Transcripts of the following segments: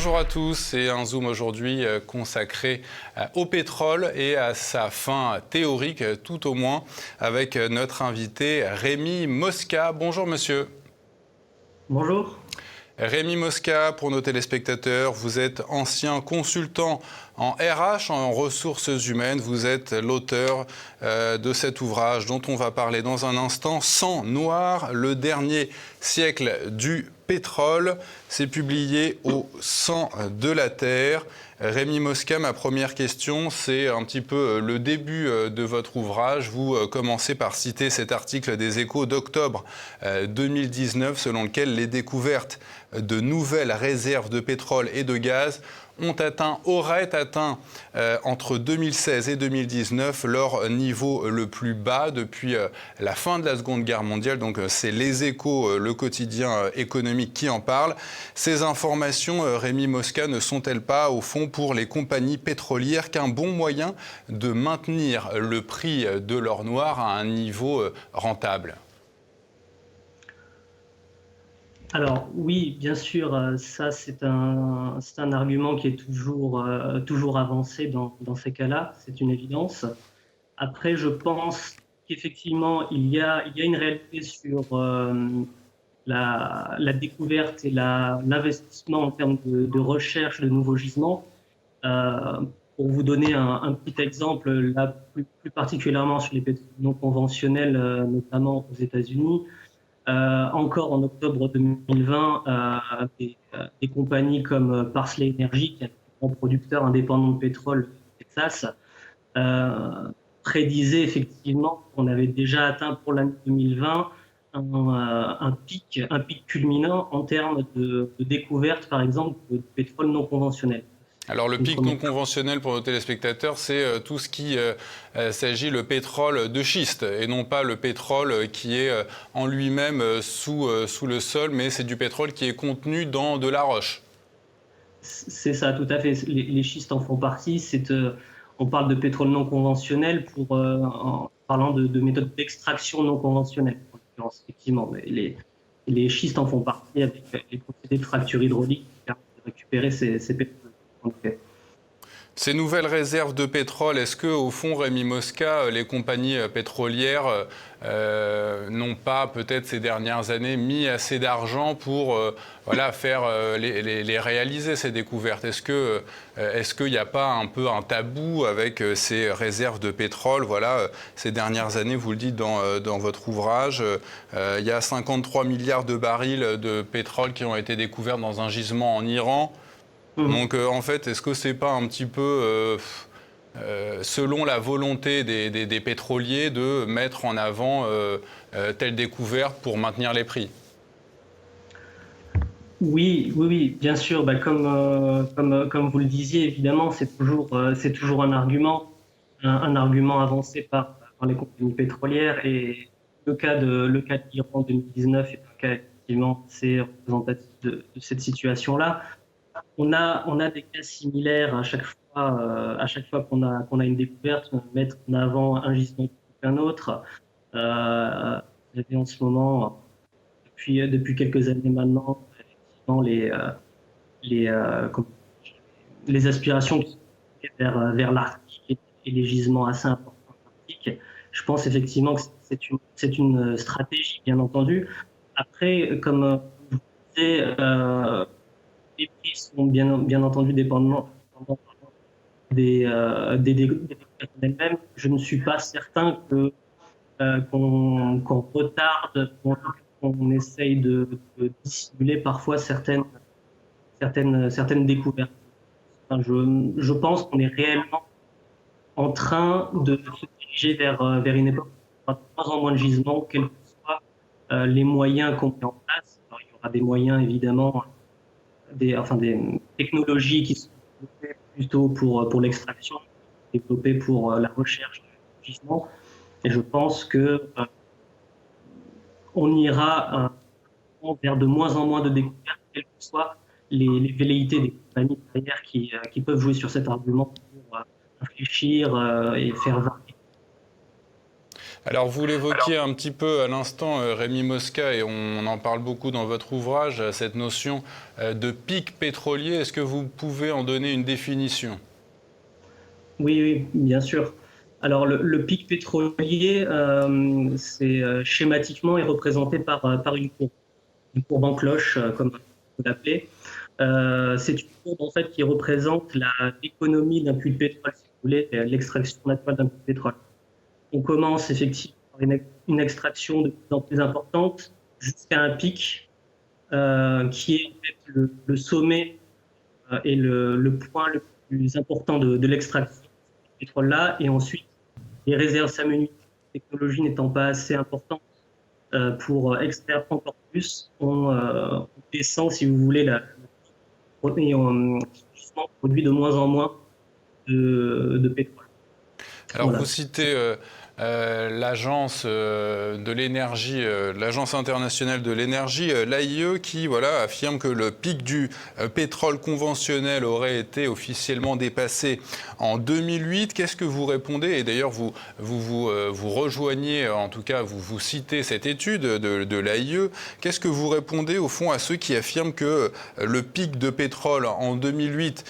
Bonjour à tous, c'est un Zoom aujourd'hui consacré au pétrole et à sa fin théorique, tout au moins, avec notre invité Rémi Mosca. Bonjour monsieur. Bonjour. Rémi Mosca, pour nos téléspectateurs, vous êtes ancien consultant en RH, en ressources humaines. Vous êtes l'auteur de cet ouvrage dont on va parler dans un instant, Sang noir, le dernier siècle du pétrole. C'est publié au Sang de la Terre. Rémi Mosca, ma première question, c'est un petit peu le début de votre ouvrage. Vous commencez par citer cet article des Échos d'octobre 2019, selon lequel les découvertes de nouvelles réserves de pétrole et de gaz auraient atteint entre 2016 et 2019 leur niveau le plus bas depuis la fin de la Seconde Guerre mondiale. Donc c'est Les Échos, le quotidien économique qui en parle. Ces informations, Rémi Mosca, ne sont-elles pas au fond pour les compagnies pétrolières qu'un bon moyen de maintenir le prix de l'or noir à un niveau rentable ? Alors oui, bien sûr, ça c'est un argument qui est toujours avancé dans ces cas-là, c'est une évidence. Après, je pense qu'effectivement, il y a une réalité sur la découverte et l'investissement en termes de recherche de nouveaux gisements. Euh, pour vous donner un petit exemple, là, plus particulièrement sur les pétroles non conventionnels, notamment aux États-Unis. Encore en octobre 2020, des compagnies comme Parsley Energy, qui est un producteur indépendant de pétrole au Texas, prédisait effectivement qu'on avait déjà atteint pour l'année 2020 un pic culminant en termes de découverte, par exemple, de pétrole non conventionnel. Alors le pic non conventionnel pour nos téléspectateurs, c'est tout ce qui s'agit le pétrole de schiste et non pas le pétrole qui est en lui-même sous le sol, mais c'est du pétrole qui est contenu dans de la roche. C'est ça, tout à fait. Les schistes en font partie. On parle de pétrole non conventionnel en parlant de méthodes d'extraction non conventionnelles, effectivement. Mais les schistes en font partie avec les procédés de fracture hydraulique qui permettent de récupérer ces pétroles. Ces nouvelles réserves de pétrole, est-ce que, au fond, Rémi Mosca, les compagnies pétrolières n'ont pas, peut-être ces dernières années, mis assez d'argent pour faire les réaliser, ces découvertes ? Est-ce qu'il n'y a pas un peu un tabou avec ces réserves de pétrole ? Voilà, ces dernières années, vous le dites dans votre ouvrage, il y a 53 milliards de barils de pétrole qui ont été découverts dans un gisement en Iran. Donc en fait, est-ce que c'est pas un petit peu selon la volonté des pétroliers de mettre en avant telle découverte pour maintenir les prix ? Oui, bien sûr. Comme vous le disiez, évidemment, c'est toujours un argument avancé par les compagnies pétrolières. Et le cas de l'Iran 2019 est un cas effectivement assez représentatif de cette situation-là. On a des cas similaires à chaque fois qu'on a une découverte, mettre en avant un gisement qu'un autre. Vous avez en ce moment, depuis quelques années maintenant, effectivement, les aspirations qui sont vers l'Arctique et les gisements assez importants en Arctique. Je pense effectivement que c'est une stratégie, bien entendu. Après, comme je vous disais, les prix sont bien entendu dépendants des découvertes elles-mêmes. Je ne suis pas certain qu'on retarde, qu'on essaye de dissimuler parfois certaines découvertes. Enfin, je pense qu'on est réellement en train de se diriger vers une époque où il y aura de moins en moins de gisements, quels que soient les moyens qu'on met en place. Alors, il y aura des moyens évidemment des technologies qui sont développées plutôt pour l'extraction, développées pour la recherche de gisements. Et je pense que on ira vers de moins en moins de découvertes, quelles que soient les velléités des compagnies derrière qui peuvent jouer sur cet argument pour réfléchir et faire varier. Alors, vous l'évoquiez un petit peu à l'instant, Rémi Mosca, et on en parle beaucoup dans votre ouvrage, cette notion de pic pétrolier. Est-ce que vous pouvez en donner une définition? Oui, oui, bien sûr. Alors, le pic pétrolier, schématiquement est représenté par une courbe en cloche, comme vous l'appelez. C'est une courbe en fait qui représente l'économie d'un puits de pétrole, si vous voulez, l'extraction naturelle d'un puits de pétrole. On commence effectivement par une extraction de plus en plus importante jusqu'à un pic qui est en fait le sommet et le point le plus important de l'extraction du pétrole-là. Et ensuite, les réserves s'amenuisent. La technologie n'étant pas assez importante pour extraire encore plus, on descend, si vous voulez, et on justement, produit de moins en moins de pétrole. Alors, Voilà. vous citez l'agence de l'énergie, l'agence internationale de l'énergie, l'AIE, qui affirme que le pic du pétrole conventionnel aurait été officiellement dépassé en 2008. Qu'est-ce que vous répondez? Et d'ailleurs, vous rejoignez, en tout cas, vous citez cette étude de l'AIE. Qu'est-ce que vous répondez au fond à ceux qui affirment que le pic de pétrole en 2008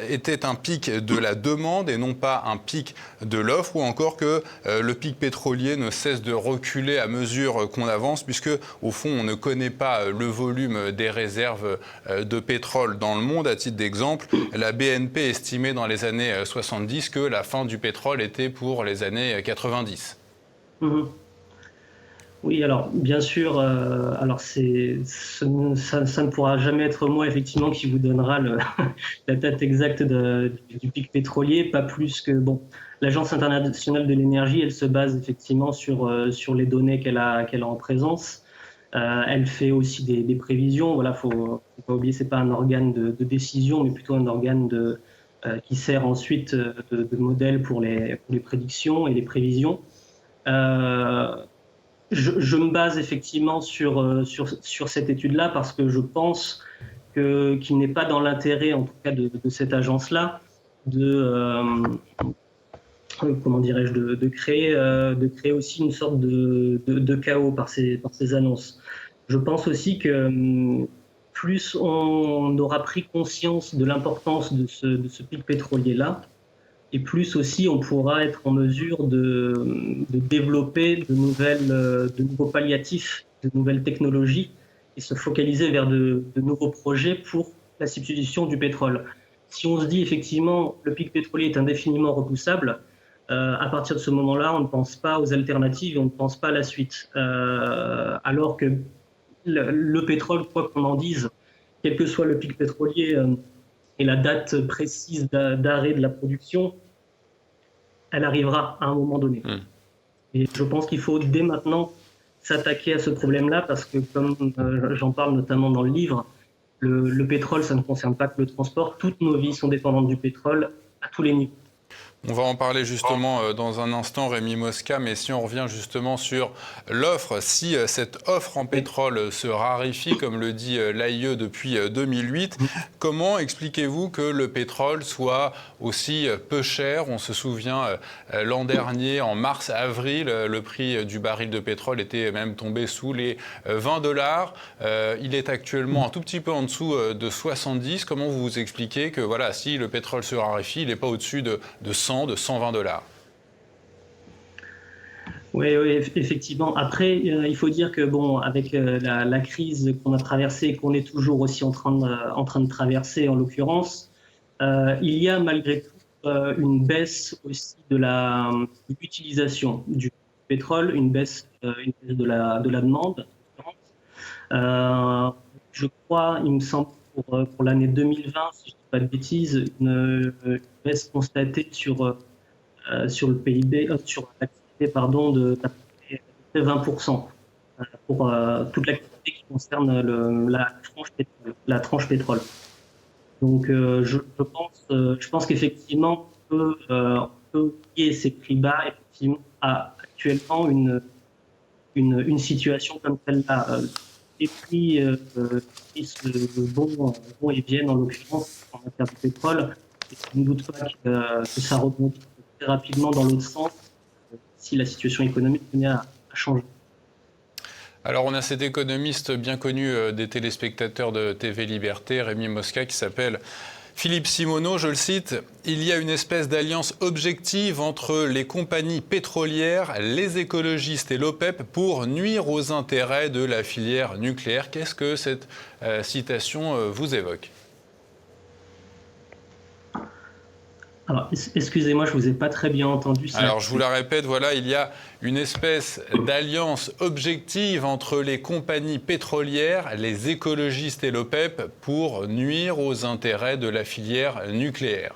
était un pic de la demande et non pas un pic de l'offre, ou encore que le pic pétrolier ne cesse de reculer à mesure qu'on avance, puisque au fond on ne connaît pas le volume des réserves de pétrole dans le monde. À titre d'exemple, la BNP estimait dans les années 70 que la fin du pétrole était pour les années 90. Mhm. Oui, alors bien sûr, alors ça ne pourra jamais être moi effectivement qui vous donnera la date exacte du pic pétrolier, pas plus que bon. L'Agence internationale de l'énergie, elle se base effectivement sur les données qu'elle a en présence. Elle fait aussi des prévisions. Voilà, faut pas oublier, c'est pas un organe de décision, mais plutôt un organe qui sert ensuite de modèle pour les prédictions et les prévisions. Euh, je me base effectivement sur cette étude-là parce que je pense qu'il n'est pas dans l'intérêt, en tout cas, de cette agence-là, comment dirais-je, de créer aussi une sorte de chaos par ces annonces. Je pense aussi que plus on aura pris conscience de l'importance de ce pic pétrolier-là, et plus aussi on pourra être en mesure de développer de nouveaux palliatifs, de nouvelles technologies et se focaliser vers de nouveaux projets pour la substitution du pétrole. Si on se dit effectivement le pic pétrolier est indéfiniment repoussable, à partir de ce moment-là, on ne pense pas aux alternatives et on ne pense pas à la suite. Alors que le pétrole, quoi qu'on en dise, quel que soit le pic pétrolier et la date précise d'arrêt de la production, elle arrivera à un moment donné. Et je pense qu'il faut dès maintenant s'attaquer à ce problème-là parce que, comme j'en parle notamment dans le livre, le pétrole, ça ne concerne pas que le transport. Toutes nos vies sont dépendantes du pétrole à tous les niveaux. On va en parler justement dans un instant, Rémi Mosca, mais si on revient justement sur l'offre, si cette offre en pétrole se raréfie, comme le dit l'AIE depuis 2008, comment expliquez-vous que le pétrole soit aussi peu cher? On se souvient l'an dernier, en mars-avril, le prix du baril de pétrole était même tombé sous les $20. Il est actuellement un tout petit peu en dessous de 70. Comment vous expliquez que si le pétrole se raréfie, il n'est pas au-dessus de 100, de $120? Oui, oui, effectivement. Après, il faut dire que bon, avec la crise qu'on a traversée et qu'on est toujours aussi en train de traverser, en l'occurrence, il y a malgré tout une baisse aussi de l'utilisation du pétrole, une baisse de la demande. Je crois, il me semble, pour l'année 2020, si je ne dis pas de bêtises, une baisse constatée sur le PIB, sur l'activité, pardon, d'à peu près 20% pour toute l'activité qui concerne la tranche pétrole. Donc, je pense qu'effectivement, on peut lier ces prix bas effectivement à actuellement une situation comme celle-là. Les prix vont et viennent, en l'occurrence, en matière de pétrole. Et je ne doute pas que ça rebondit très rapidement dans l'autre sens si la situation économique venait à changer. Alors, on a cet économiste bien connu des téléspectateurs de TV Liberté, Rémi Mosca, qui s'appelle Philippe Simoneau, je le cite, « Il y a une espèce d'alliance objective entre les compagnies pétrolières, les écologistes et l'OPEP pour nuire aux intérêts de la filière nucléaire ». Qu'est-ce que cette citation vous évoque ? Alors, excusez-moi, je ne vous ai pas très bien entendu. Alors, je vous la répète, voilà, il y a une espèce d'alliance objective entre les compagnies pétrolières, les écologistes et l'OPEP pour nuire aux intérêts de la filière nucléaire.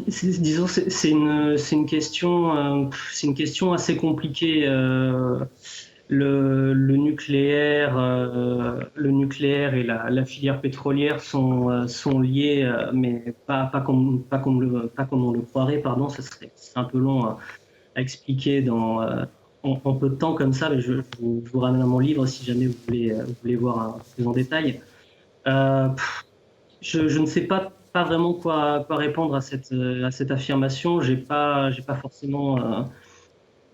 Disons, c'est une question assez compliquée. Le nucléaire et la filière pétrolière sont liés, mais pas comme on le croirait. Pardon, c'est un peu long à expliquer en peu de temps comme ça. Mais je vous ramène à mon livre si jamais vous voulez voir plus en détail. Je ne sais pas vraiment quoi répondre à cette affirmation. J'ai pas forcément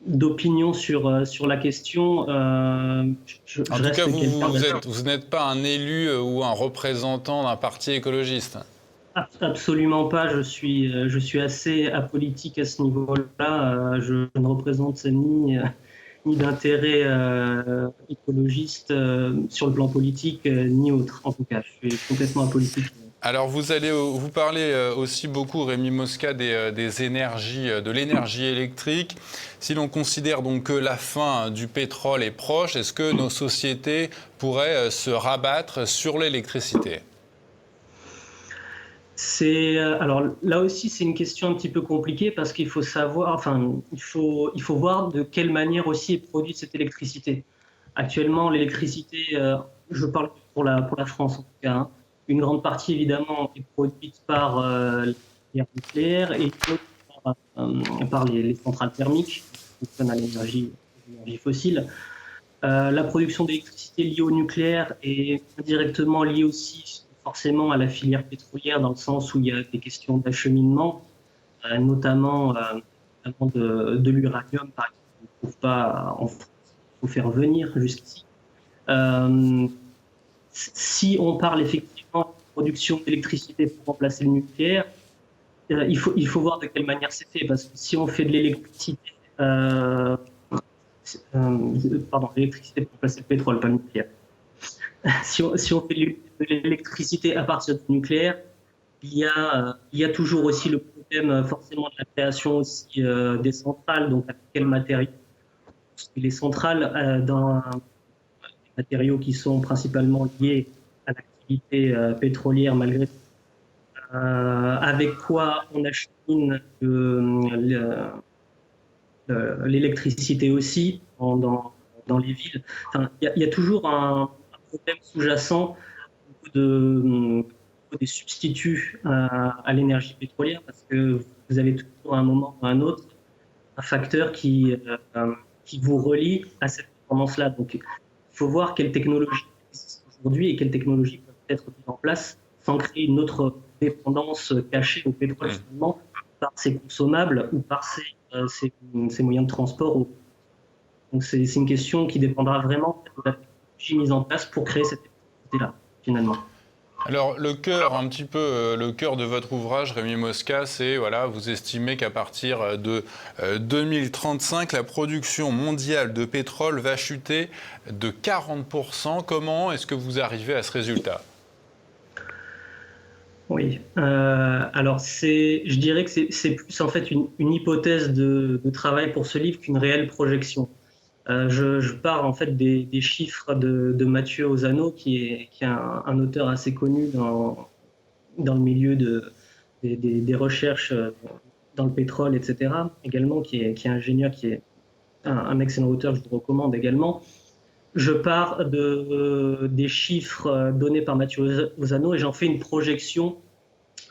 d'opinion sur la question. En tout cas, vous n'êtes pas un élu ou un représentant d'un parti écologiste. Absolument pas. Je suis assez apolitique à ce niveau-là. Je ne représente ni d'intérêt écologiste sur le plan politique, ni autre. En tout cas, je suis complètement apolitique. Alors, vous parlez aussi beaucoup, Rémi Mosca, des énergies, de l'énergie électrique. Si l'on considère donc que la fin du pétrole est proche, est-ce que nos sociétés pourraient se rabattre sur l'électricité ? Alors là aussi, c'est une question un petit peu compliquée parce qu'il faut savoir, il faut voir de quelle manière aussi est produite cette électricité. Actuellement, l'électricité, je parle pour la France en tout cas, hein, une grande partie, évidemment, est produite par l'énergie nucléaire et par les centrales thermiques qui fonctionnent à l'énergie fossile. La production d'électricité liée au nucléaire est indirectement liée aussi forcément à la filière pétrolière dans le sens où il y a des questions d'acheminement, notamment de l'uranium, par exemple, qu'on ne trouve pas en France, il faut faire venir jusqu'ici. Si on parle effectivement de production d'électricité pour remplacer le nucléaire, il faut voir de quelle manière c'est fait, parce que si on fait de l'électricité, l'électricité pour remplacer le pétrole, pas le nucléaire. Si on fait de l'électricité à partir du nucléaire, il y a toujours aussi le problème forcément de la création aussi des centrales, donc avec quels matériaux. Les centrales dans des matériaux qui sont principalement liés à l'activité pétrolière malgré tout. Avec quoi on achemine l'électricité aussi dans les villes. Enfin, il y a toujours un problème sous-jacent des substituts à l'énergie pétrolière parce que vous avez toujours à un moment ou à un autre un facteur qui vous relie à cette performance-là. Donc, il faut voir quelles technologies existent aujourd'hui et quelles technologies peuvent être mises en place sans créer une autre dépendance cachée au pétrole finalement par ses consommables ou par ses moyens de transport. Donc, c'est une question qui dépendra vraiment de la technologie mise en place pour créer cette électricité-là, finalement. Alors, le cœur de votre ouvrage, Rémi Mosca, c'est, voilà, vous estimez qu'à partir de 2035, la production mondiale de pétrole va chuter de 40%. Comment est-ce que vous arrivez à ce résultat ? Oui, alors je dirais que c'est plus en fait une hypothèse de travail pour ce livre qu'une réelle projection. Je pars en fait des chiffres de Mathieu Ozano, qui est un auteur assez connu dans le milieu des recherches dans le pétrole, etc. Également, qui est ingénieur, qui est un excellent auteur, je vous recommande également. Je pars des chiffres donnés par Mathieu Ozano et j'en fais une projection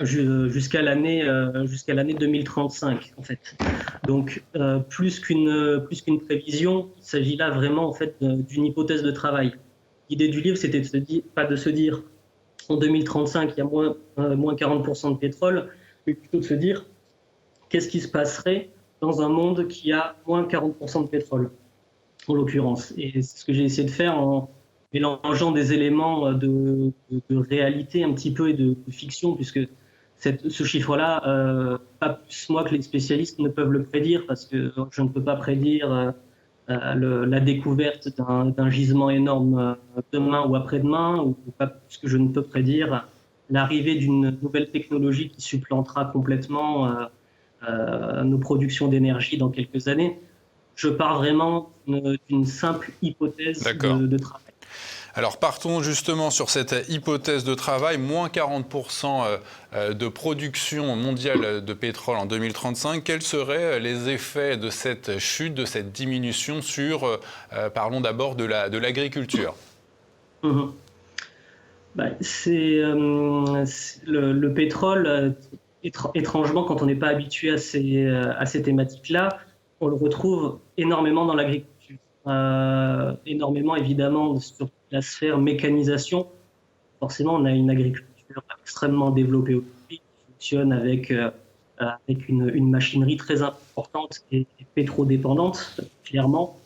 jusqu'à l'année 2035 en fait. Donc plus qu'une prévision, il s'agit là vraiment en fait d'une hypothèse de travail. L'idée du livre, c'était de se dire en 2035 il y a moins 40% de pétrole, mais plutôt de se dire qu'est-ce qui se passerait dans un monde qui a moins 40% de pétrole, en l'occurrence. Et c'est ce que j'ai essayé de faire en mélangeant des éléments de réalité un petit peu et de fiction, puisque ce chiffre-là, pas plus moi que les spécialistes ne peuvent le prédire, parce que je ne peux pas prédire la découverte d'un gisement énorme demain ou après-demain, ou pas plus que je ne peux prédire l'arrivée d'une nouvelle technologie qui supplantera complètement nos productions d'énergie dans quelques années. Je pars vraiment d'une simple hypothèse de travail. Alors partons justement sur cette hypothèse de travail, moins 40% de production mondiale de pétrole en 2035. Quels seraient les effets de cette chute, de cette diminution sur, parlons d'abord de l'agriculture? Le pétrole, étrangement, quand on n'est pas habitué à ces thématiques-là, on le retrouve énormément dans l'agriculture. Énormément, évidemment, sur la sphère mécanisation. Forcément, on a une agriculture extrêmement développée aujourd'hui, qui fonctionne avec une machinerie très importante et pétrodépendante, clairement.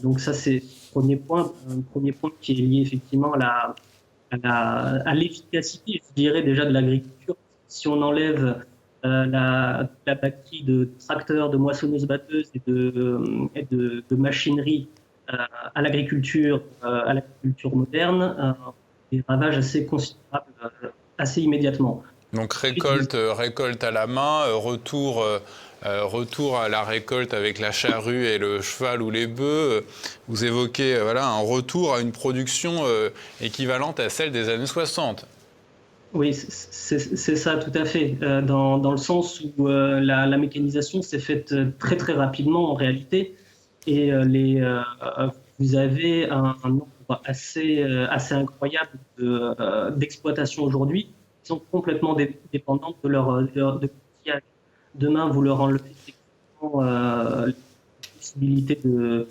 Donc ça, c'est le premier point. Un premier point qui est lié effectivement à l'efficacité, je dirais déjà, de l'agriculture. Si on enlève la batterie de tracteurs, de moissonneuses-batteuses et de machinerie à l'agriculture moderne, des ravages assez considérables assez immédiatement. Donc récolte à la main, retour à la récolte avec la charrue et le cheval ou les bœufs. Vous évoquez un retour à une production équivalente à celle des années 60. Oui, c'est ça, tout à fait. Dans le sens où la mécanisation s'est faite très très rapidement en réalité, et vous avez un nombre assez incroyable d'exploitations aujourd'hui qui sont complètement dépendantes de leur coutillage. Demain, vous leur enlevez la possibilité de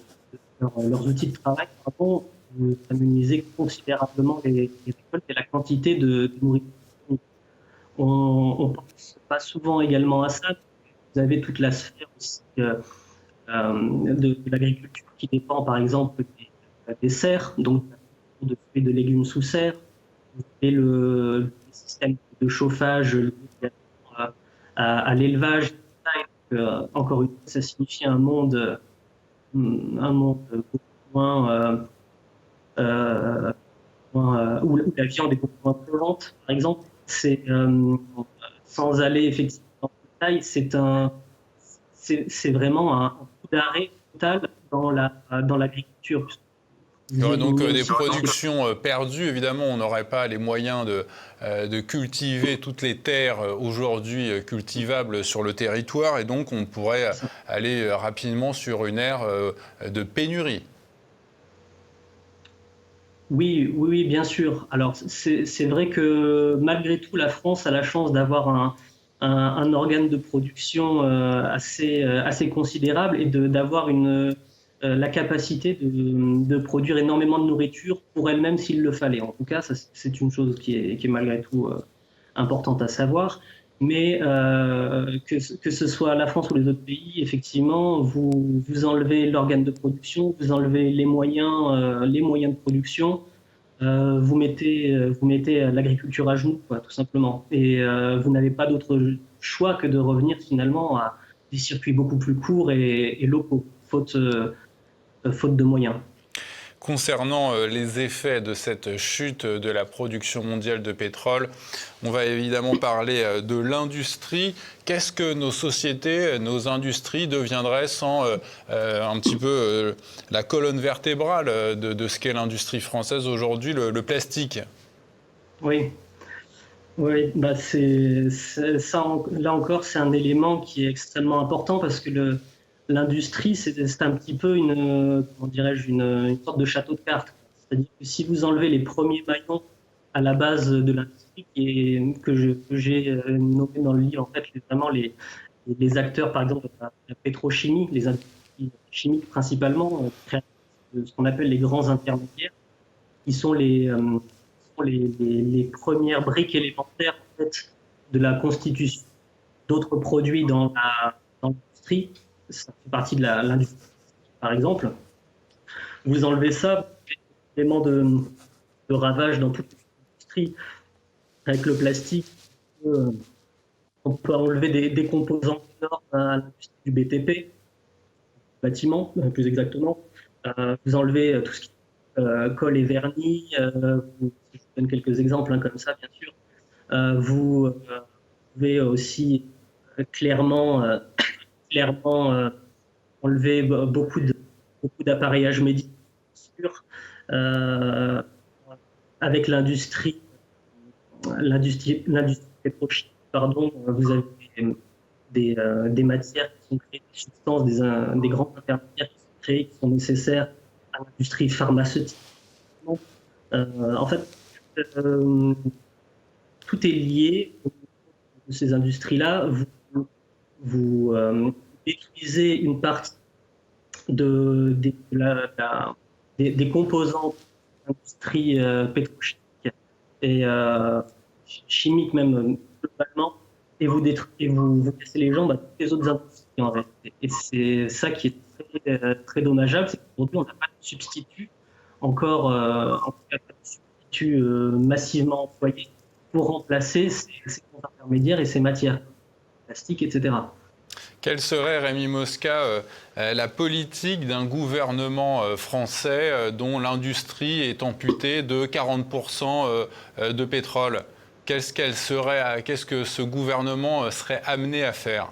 leurs outils de travail, vous amenuisez considérablement les récoltes et la quantité de nourriture. On pense pas souvent également à ça. Vous avez toute la sphère aussi de l'agriculture qui dépend par exemple des serres, donc de fruits et de légumes sous serre. Vous avez le système de chauffage à l'élevage. Encore une fois, ça signifie un monde beaucoup moins où la viande est beaucoup moins plongeante, par exemple. Sans aller effectivement dans le détail, c'est vraiment un coup d'arrêt total dans l'agriculture. Il y aurait donc des productions perdues. Évidemment, on n'aurait pas les moyens de cultiver toutes les terres aujourd'hui cultivables sur le territoire, et donc on pourrait aller rapidement sur une ère de pénurie. Oui, bien sûr. Alors, c'est vrai que malgré tout, la France a la chance d'avoir un organe de production assez considérable et d'avoir la capacité de produire énormément de nourriture pour elle-même s'il le fallait. En tout cas, c'est une chose qui est malgré tout importante à savoir. Mais que ce soit la France ou les autres pays, effectivement, vous enlevez l'organe de production, vous enlevez les moyens de production, vous mettez l'agriculture à genoux, quoi, tout simplement. Et vous n'avez pas d'autre choix que de revenir finalement à des circuits beaucoup plus courts et locaux, faute de moyens. Concernant les effets de cette chute de la production mondiale de pétrole, on va évidemment parler de l'industrie. Qu'est-ce que nos sociétés, nos industries deviendraient sans un petit peu la colonne vertébrale de ce qu'est l'industrie française aujourd'hui, le plastique? Oui, bah ça, là encore, c'est un élément qui est extrêmement important parce que l'industrie, c'est un petit peu comment dirais-je, une sorte de château de cartes. C'est-à-dire que si vous enlevez les premiers maillons à la base de l'industrie, que j'ai nommé dans le livre, en fait, vraiment les acteurs, par exemple, de la pétrochimie, les industries chimiques principalement, ce qu'on appelle les grands intermédiaires, qui sont les premières briques élémentaires en fait, de la constitution d'autres produits dans l'industrie. Ça fait partie de l'industrie, par exemple. Vous enlevez ça, élément de ravage dans toute l'industrie. Avec le plastique, on peut enlever des composants énormes à l'industrie du BTP, bâtiment plus exactement. Vous enlevez tout ce qui est colle et vernis. Je vous donne quelques exemples comme ça, bien sûr. Vous pouvez aussi clairement enlever beaucoup d'appareillage médical euh, avec l'industrie pétrochimique. Pardon, vous avez des matières qui sont créées, des substances, des grands intermédiaires qui sont créés, qui sont nécessaires à l'industrie pharmaceutique. En fait, tout est lié de ces industries-là. Vous détruisez une partie des composants de l'industrie pétrochimique et chimique même globalement, et vous détruisez, vous cassez les jambes à toutes les autres industries en réalité. Et c'est ça qui est très dommageable, c'est qu'aujourd'hui on n'a pas de substitut encore, en tout cas pas de substitut massivement employé pour remplacer ces intermédiaires et ces matières plastiques, etc. Quelle serait, Rémi Mosca, la politique d'un gouvernement français dont l'industrie est amputée de 40% de pétrole? Qu'est-ce que ce gouvernement serait amené à faire?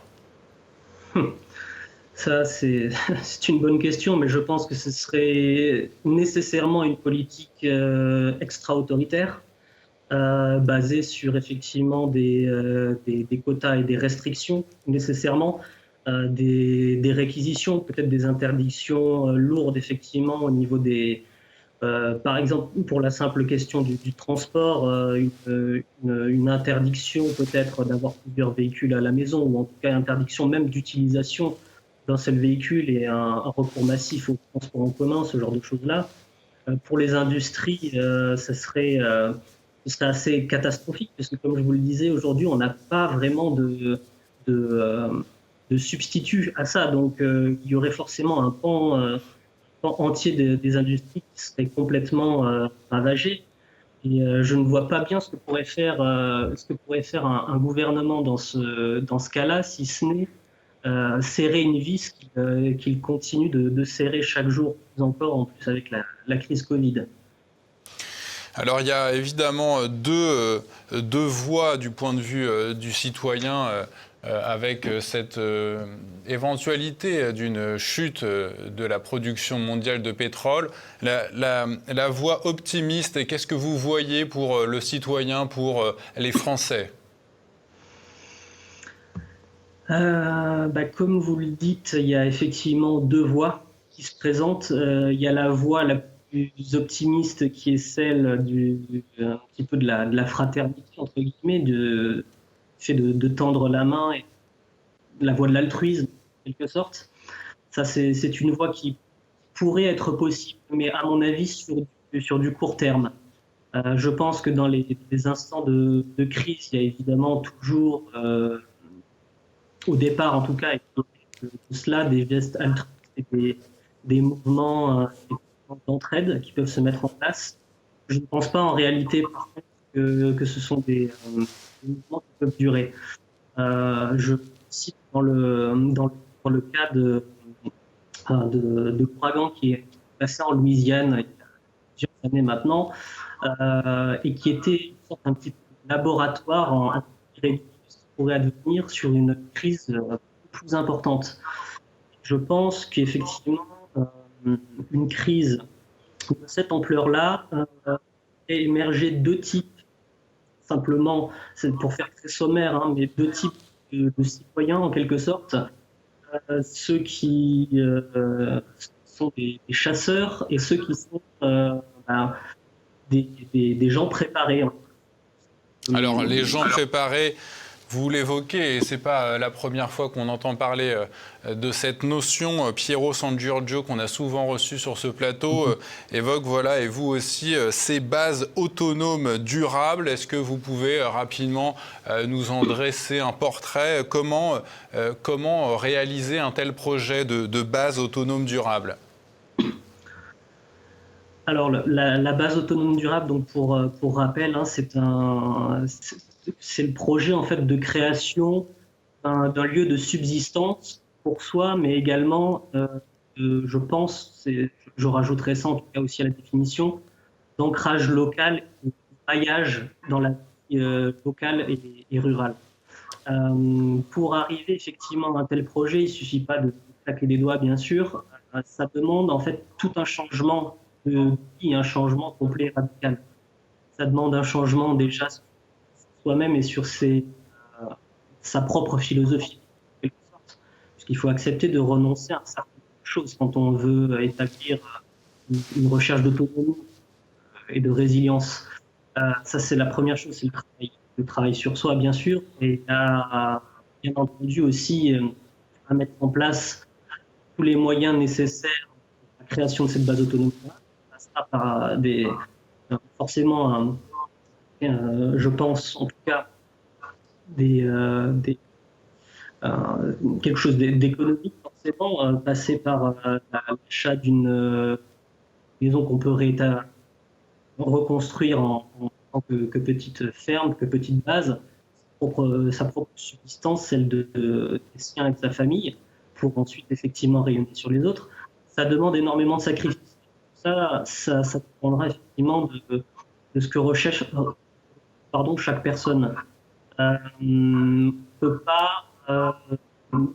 Ça, c'est une bonne question, mais je pense que ce serait nécessairement une politique extra-autoritaire, basée sur effectivement des quotas et des restrictions, nécessairement, des réquisitions, peut-être des interdictions lourdes, effectivement, au niveau par exemple, pour la simple question du transport, une interdiction peut-être d'avoir plusieurs véhicules à la maison, ou en tout cas interdiction même d'utilisation d'un seul véhicule et un recours massif au transport en commun, ce genre de choses-là. Pour les industries, ce serait assez catastrophique, parce que comme je vous le disais, aujourd'hui, on n'a pas vraiment de substitut à ça. Donc, il y aurait forcément un pan entier des industries qui serait complètement ravagé. Et je ne vois pas bien ce que pourrait faire un gouvernement dans ce cas-là, si ce n'est serrer une vis qu'il continue de serrer chaque jour plus encore, en plus avec la crise Covid. Alors il y a évidemment deux voies du point de vue du citoyen avec cette éventualité d'une chute de la production mondiale de pétrole. La voie optimiste, et qu'est-ce que vous voyez pour le citoyen, pour les Français? Comme vous le dites, il y a effectivement deux voies qui se présentent. Il y a la voie la plus optimiste qui est celle un petit peu de la fraternité, entre guillemets, fait de tendre la main, et la voie de l'altruisme, en quelque sorte. Ça, c'est une voie qui pourrait être possible, mais à mon avis, sur du court terme. Je pense que dans les instants de crise, il y a évidemment toujours au départ en tout cas, et tout cela, des gestes altruistes et des mouvements d'entraide qui peuvent se mettre en place. Je ne pense pas en réalité, par contre, que ce sont des mouvements qui peuvent durer. Je cite dans le cas de l'ouragan qui est passé en Louisiane il y a plusieurs années maintenant, et qui était un petit laboratoire en pourrait advenir sur une crise plus importante. Je pense qu'effectivement, une crise de cette ampleur-là est émergé deux types, simplement, c'est pour faire très sommaire, hein, mais deux types de citoyens en quelque sorte. Ceux qui sont des chasseurs et ceux qui sont des gens préparés. Alors les gens préparés, Vous l'évoquez, et ce n'est pas la première fois qu'on entend parler de cette notion. Piero San Giorgio, qu'on a souvent reçu sur ce plateau, évoque, voilà, et vous aussi, ces bases autonomes durables. Est-ce que vous pouvez rapidement nous en dresser un portrait? Comment réaliser un tel projet de base autonome durable? Alors, la base autonome durable, donc pour rappel, hein, c'est le projet en fait de création d'un lieu de subsistance pour soi, mais également, je pense, je rajouterai ça en tout cas aussi à la définition, d'ancrage local et de maillage dans la vie locale et rurale. Pour arriver effectivement à un tel projet, il ne suffit pas de claquer des doigts, bien sûr. Ça demande en fait tout un changement de vie, un changement complet et radical. Ça demande un changement déjà sur soi-même et sur sa propre philosophie, en quelque sorte. Puisqu'il faut accepter de renoncer à certaines choses quand on veut établir une recherche d'autonomie et de résilience. Ça, c'est la première chose, c'est le travail sur soi, bien sûr, et bien entendu aussi à mettre en place tous les moyens nécessaires à la création de cette base autonome. Ça passera par forcément, je pense, en tout cas, quelque chose d'économique, forcément, passer par l'achat d'une maison qu'on peut reconstruire en tant que petite ferme, que petite base, sa propre subsistance, celle des siens et de sa famille, pour ensuite effectivement rayonner sur les autres. Ça demande énormément de sacrifices. Ça dépendra effectivement de ce que recherche chaque personne. On ne peut pas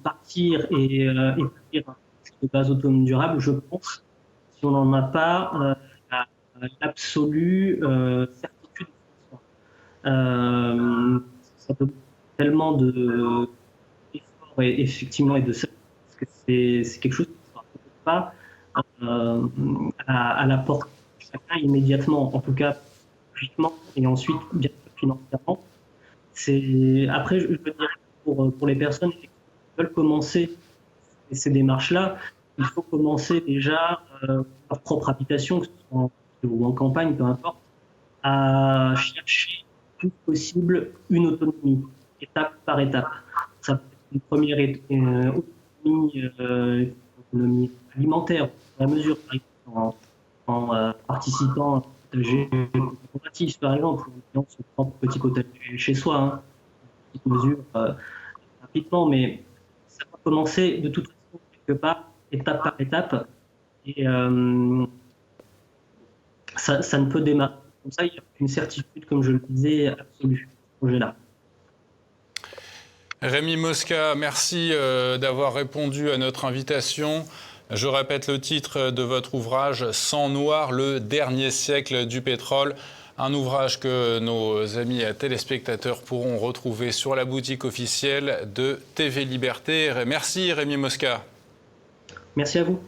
partir et établir une base autonome durable, je pense, si on n'en a pas l'absolue certitude. Ça demande tellement d'efforts et effectivement et de sacrifices que c'est quelque chose qui ne sera peut-être pas à la portée de chacun immédiatement, en tout cas logiquement, et ensuite bien sûr financièrement. Après, je veux dire, pour les personnes qui veulent commencer ces démarches-là, il faut commencer déjà leur propre habitation, que ce soit en ville ou en campagne, peu importe, à chercher tout possible une autonomie, étape par étape. Ça peut être une première autonomie alimentaire, à mesure, par exemple, en participant à partager coopératif, par exemple, en ayant son propre petit potager chez soi, hein, petite mesure rapidement, mais ça va commencer de toute façon quelque part, étape par étape, et ça ne peut démarrer comme ça. Il y a une certitude, comme je le disais, absolue ce projet-là. Rémi Mosca, merci d'avoir répondu à notre invitation. Je répète le titre de votre ouvrage, Sang noir, le dernier siècle du pétrole. Un ouvrage que nos amis téléspectateurs pourront retrouver sur la boutique officielle de TV Liberté. Merci Rémi Mosca. Merci à vous.